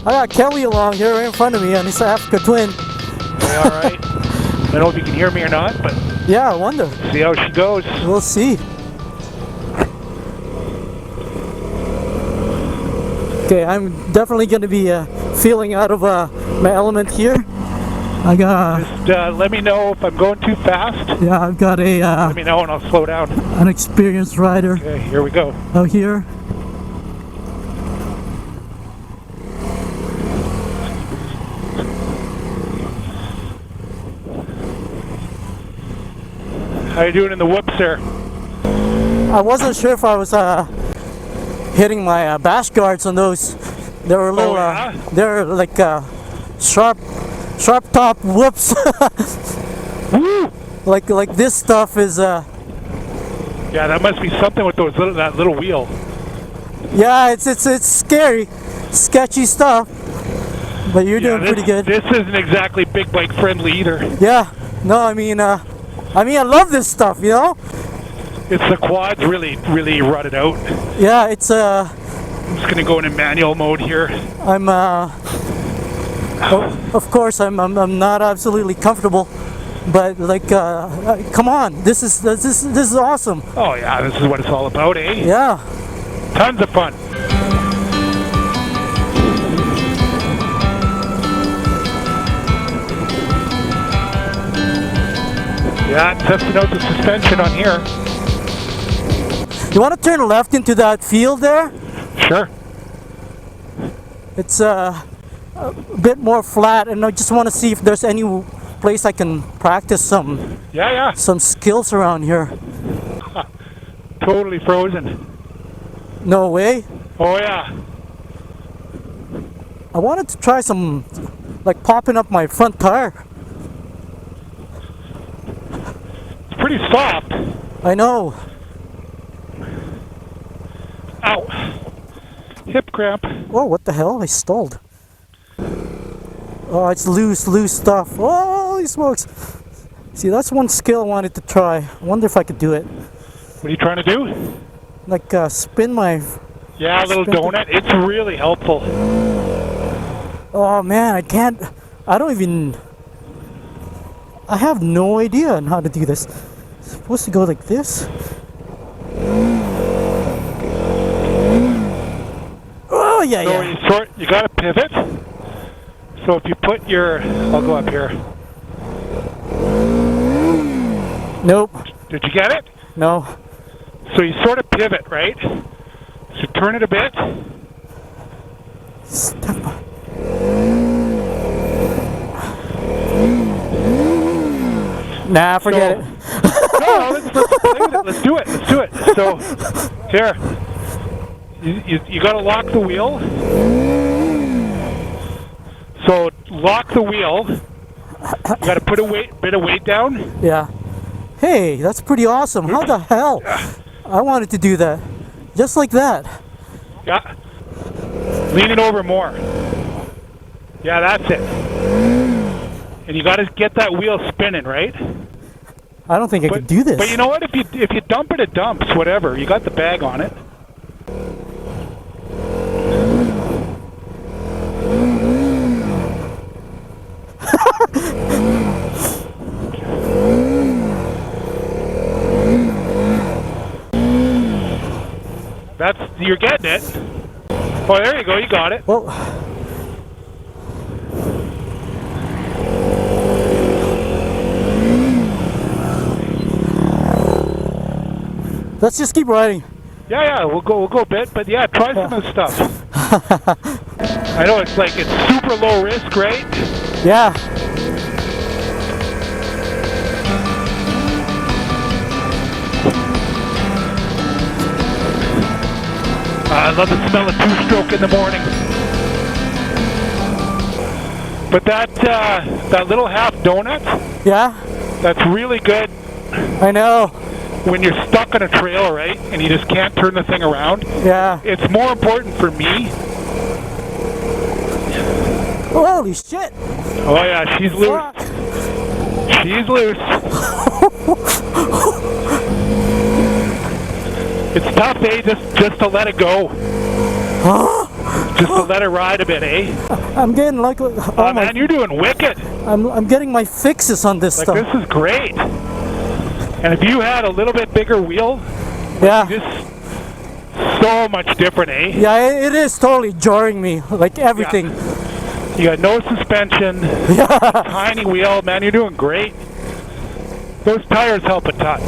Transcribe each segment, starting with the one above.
I got Kelly along here right in front of me, and he's an Africa twin. Okay, all right. I don't know if you can hear me or not, but yeah, I wonder. See how she goes. We'll see. Okay, I'm definitely going to be feeling out of my element here. I got. Just let me know if I'm going too fast. Yeah, I've got a. Let me know and I'll slow down. An experienced rider. Okay, here we go. Out here. How you doing in the whoops there? I wasn't sure if I was hitting my bash guards on those. They were a little. They're like sharp top whoops. Woo! Like this stuff is. Yeah, that must be something with those that little wheel. Yeah, it's scary, sketchy stuff. But you're doing pretty good. This isn't exactly big bike friendly either. Yeah. No, I mean I love this stuff, you know? It's the quads really rutted out. Yeah, it's I'm just gonna go into manual mode here. I'm of course I'm not absolutely comfortable, but like come on, this is awesome. Oh yeah, this is what it's all about, eh? Yeah. Tons of fun. Yeah, testing out the suspension on here. You want to turn left into that field there? Sure. It's a bit more flat, and I just want to see if there's any place I can practice some skills around here. Totally frozen. No way. Oh yeah. I wanted to try some, like popping up my front tire. Pretty soft. I know. Ow. Hip cramp. Oh, what the hell? I stalled. Oh, it's loose stuff. Oh, holy smokes. See, that's one skill I wanted to try. I wonder if I could do it. What are you trying to do? Like spin my... Yeah, a little donut. It's really helpful. Oh, man, I can't... I don't even... I have no idea on how to do this. It's supposed to go like this. Oh yeah, so yeah. You gotta pivot. So if you put your, I'll go up here. Nope. Did you get it? No. So you sort of pivot, right? So turn it a bit. Step on. Nah, forget it. No, let's play with it. Let's do it. Let's do it. So, here. You got to lock the wheel. So, lock the wheel. You got to put a bit of weight down. Yeah. Hey, that's pretty awesome. How the hell? I wanted to do that. Just like that. Yeah. Lean it over more. Yeah, that's it. And you got to get that wheel spinning, right? I don't think I could do this. But you know what? If you dump it dumps, whatever. You got the bag on it. You're getting it. Oh, there you go. You got it. Well. Let's just keep riding. Yeah, we'll go a bit, but yeah, try some of the stuff. I know it's super low risk, right? Yeah. I love the smell of two-stroke in the morning. But that little half donut, yeah, that's really good. I know. When you're stuck on a trail, right, and you just can't turn the thing around. Yeah. It's more important for me. Holy shit. Oh yeah, she's loose. Fuck. She's loose. It's tough, eh? Just to let it go. Just to let it ride a bit, eh? I'm getting like, Oh man, you're doing wicked. I'm getting my fixes on this stuff. This is great. And if you had a little bit bigger wheel, yeah, just so much different, eh? Yeah, it is totally jarring me, like everything. Yeah. You got no suspension, tiny wheel, man, you're doing great. Those tires help a ton.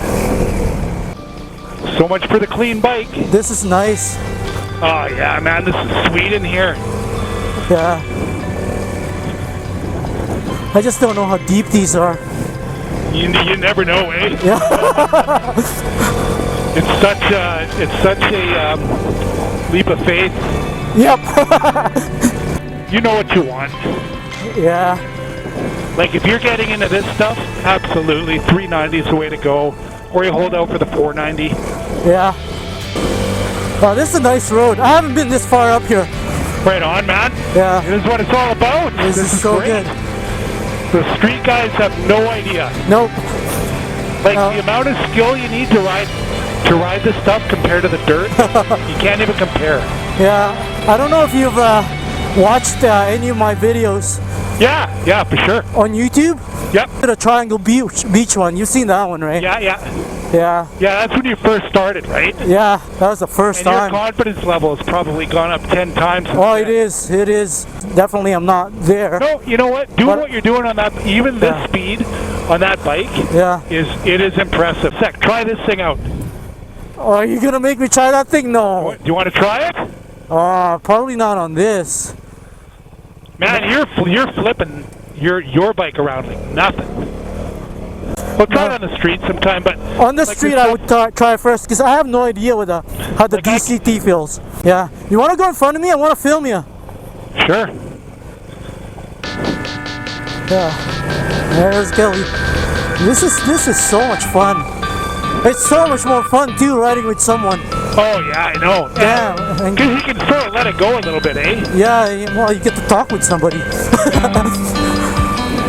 So much for the clean bike. This is nice. Oh yeah, man, this is sweet in here. Yeah. I just don't know how deep these are. You never know, eh? Yeah. It's such a leap of faith. Yep. You know what you want. Yeah. Like if you're getting into this stuff, absolutely 390 is the way to go. Or you hold out for the 490. Yeah. Wow, this is a nice road. I haven't been this far up here. Right on, man. Yeah. This is what it's all about. This is so great. good. The street guys have no idea. Nope. Like the amount of skill you need to ride this stuff compared to the dirt, you can't even compare. Yeah. I don't know if you've watched any of my videos. Yeah, for sure. On YouTube? Yep. The Triangle Beach one. You've seen that one, right? Yeah. Yeah. Yeah, that's when you first started, right? Yeah, that was the first time. And your confidence level has probably gone up 10 times. Oh, it is. Definitely, I'm not there. No, you know what? Doing what you're doing on that, even this speed on that bike, it is impressive. Try this thing out. Oh, are you gonna make me try that thing? No. Do you want to try it? Oh, probably not on this. Man, you're flipping your bike around like nothing. We'll try it on the street sometime, but on the street I would try first because I have no idea how the DCT feels. Yeah. You want to go in front of me? I want to film you. Sure. Yeah. There's Kelly. This is so much fun. It's so much more fun too riding with someone. Oh yeah, I know. Yeah. Because you can sort of let it go a little bit, eh? Yeah. Well, you get to talk with somebody.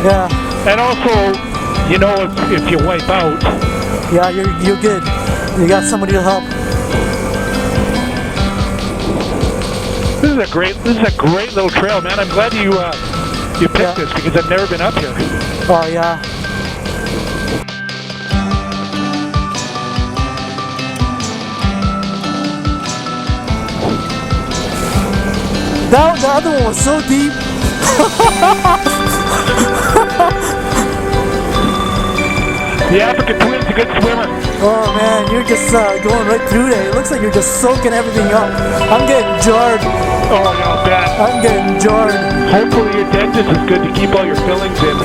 Yeah. And also, you know, if you wipe out. Yeah, you're good. You got somebody to help. This is a great little trail, man. I'm glad you picked this because I've never been up here. Oh yeah. The other one was so deep. The African Twin's a good swimmer. Oh man, you're just going right through there. It looks like you're just soaking everything up. I'm getting jarred. Oh no, bad. I'm getting jarred. Hopefully your dentist is good to keep all your fillings in.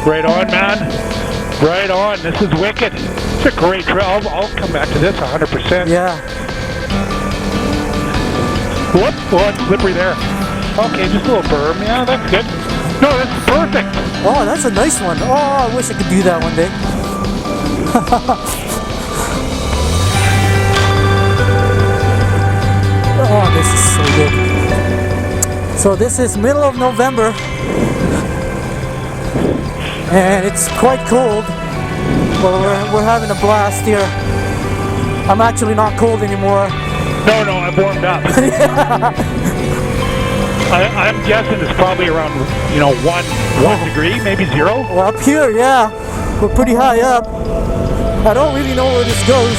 Right on, man. Right on. This is wicked. It's a great trail. I'll come back to this 100%. Yeah. Whoop. Oh, it's slippery there. Okay, just a little berm. Yeah, that's good. No, that's perfect. Oh, that's a nice one. Oh, I wish I could do that one day. Oh, this is so good. So this is middle of November. And it's quite cold. Well, we're having a blast here. I'm actually not cold anymore. No, I've warmed up. I'm guessing it's probably around, 1 degree, maybe 0. Well, up here, yeah. We're pretty high up. I don't really know where this goes.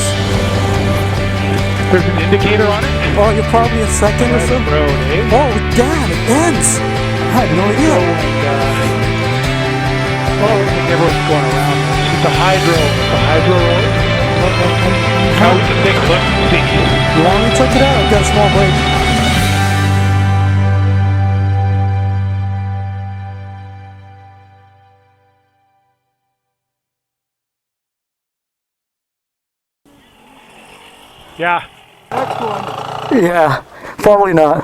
There's an indicator on it? Oh, you're probably a second or so. Road, eh? Oh, damn, it ends. I had no idea. Oh, my God. Oh, everyone's going around. It's a hydro road. How we can take a look and see. You want me to check it out? I've got a small break. Yeah. Next one. Yeah, probably not.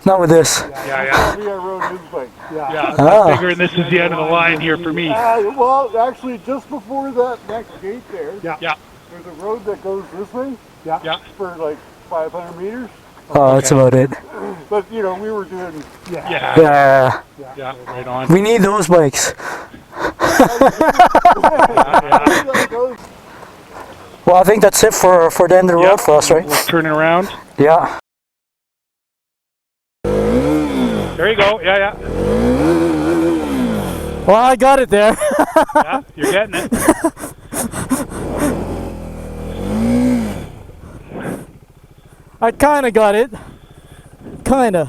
Not with this. Yeah. We rode his bike. Yeah, I'm figuring this is the end of the line here for me. Well, actually, just before that next gate there, Yeah. there's a road that goes this way. Yeah. For like 500 meters. Oh, that's about it. But, we were doing... Yeah, right on. We need those bikes. Well, I think that's it for the end of the road for us, right? We'll turn it around. Yeah. There you go. Yeah. Well, I got it there. Yeah, you're getting it. I kind of got it. Kind of.